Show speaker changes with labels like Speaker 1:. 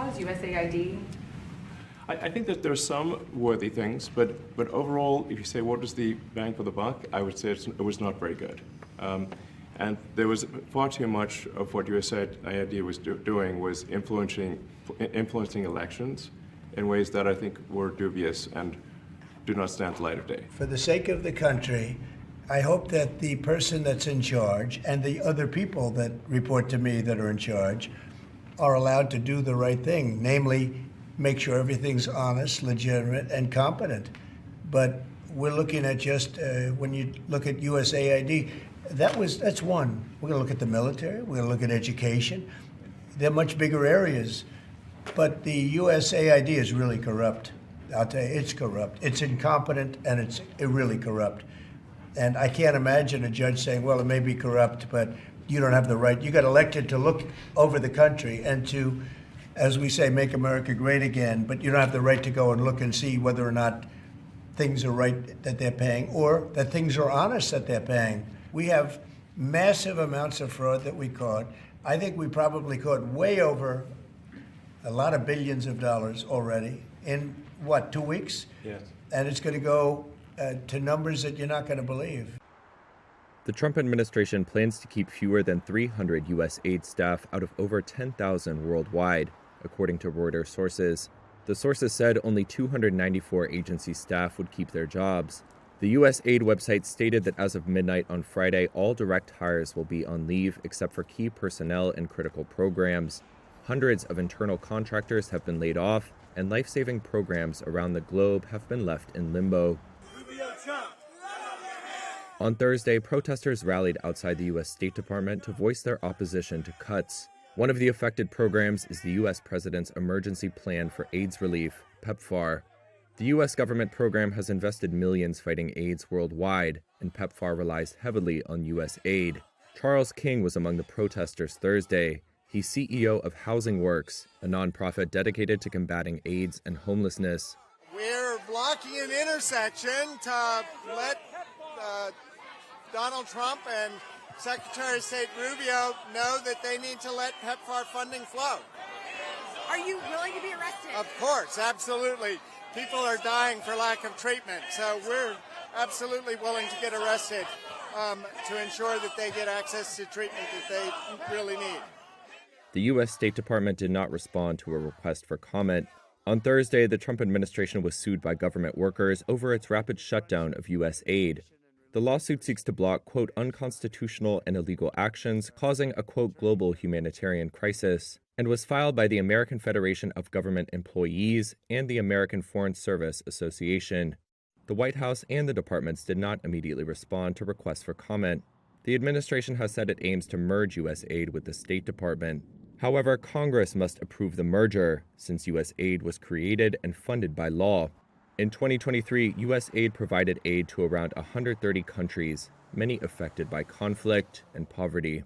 Speaker 1: cause, USAID?
Speaker 2: I think that there's some worthy things, but overall, if you say what was the bang for the buck, I would say it was not very good. And there was far too much of what USAID was doing was influencing elections in ways that I think were dubious and do not stand the light of day.
Speaker 3: For the sake of the country, I hope that the person that's in charge and the other people that report to me that are in charge are allowed to do the right thing, namely make sure everything's honest, legitimate, and competent. But we're looking at just, when you look at USAID, that's one. We're going to look at the military. We're going to look at education. They're much bigger areas. But the USAID is really corrupt. I'll tell you, it's corrupt. It's incompetent, and it's really corrupt. And I can't imagine a judge saying, well, it may be corrupt, but you don't have the right. You got elected to look over the country and to, as we say, make America great again, but you don't have the right to go and look and see whether or not things are right that they're paying or that things are honest that they're paying. We have massive amounts of fraud that we caught. I think we probably caught way over a lot of billions of dollars already in, 2 weeks?
Speaker 2: Yes.
Speaker 3: And it's going to go to numbers that you're not going to believe.
Speaker 4: The Trump administration plans to keep fewer than 300 USAID staff out of over 10,000 worldwide, according to Reuters sources. The sources said only 294 agency staff would keep their jobs. The USAID website stated that as of midnight on Friday, all direct hires will be on leave except for key personnel and critical programs. Hundreds of internal contractors have been laid off, and life-saving programs around the globe have been left in limbo. On Thursday, protesters rallied outside the U.S. State Department to voice their opposition to cuts. One of the affected programs is the U.S. President's Emergency Plan for AIDS Relief, PEPFAR. The U.S. government program has invested millions fighting AIDS worldwide, and PEPFAR relies heavily on U.S. aid. Charles King was among the protesters Thursday. He's CEO of Housing Works, a nonprofit dedicated to combating AIDS and homelessness.
Speaker 5: We're blocking an intersection to let Donald Trump and Secretary of State Rubio know that they need to let PEPFAR funding flow.
Speaker 1: Are you willing to be arrested?
Speaker 5: Of course, absolutely. People are dying for lack of treatment, so we're absolutely willing to get arrested to ensure that they get access to treatment that they really need.
Speaker 4: The U.S. State Department did not respond to a request for comment. On Thursday, the Trump administration was sued by government workers over its rapid shutdown of U.S. aid. The lawsuit seeks to block, quote, unconstitutional and illegal actions causing a, quote, global humanitarian crisis, and was filed by the American Federation of Government Employees and the American Foreign Service Association. The White House and the departments did not immediately respond to requests for comment. The administration has said it aims to merge U.S. aid with the State Department. However, Congress must approve the merger, since U.S. aid was created and funded by law. In 2023, U.S. aid provided aid to around 130 countries, many affected by conflict and poverty.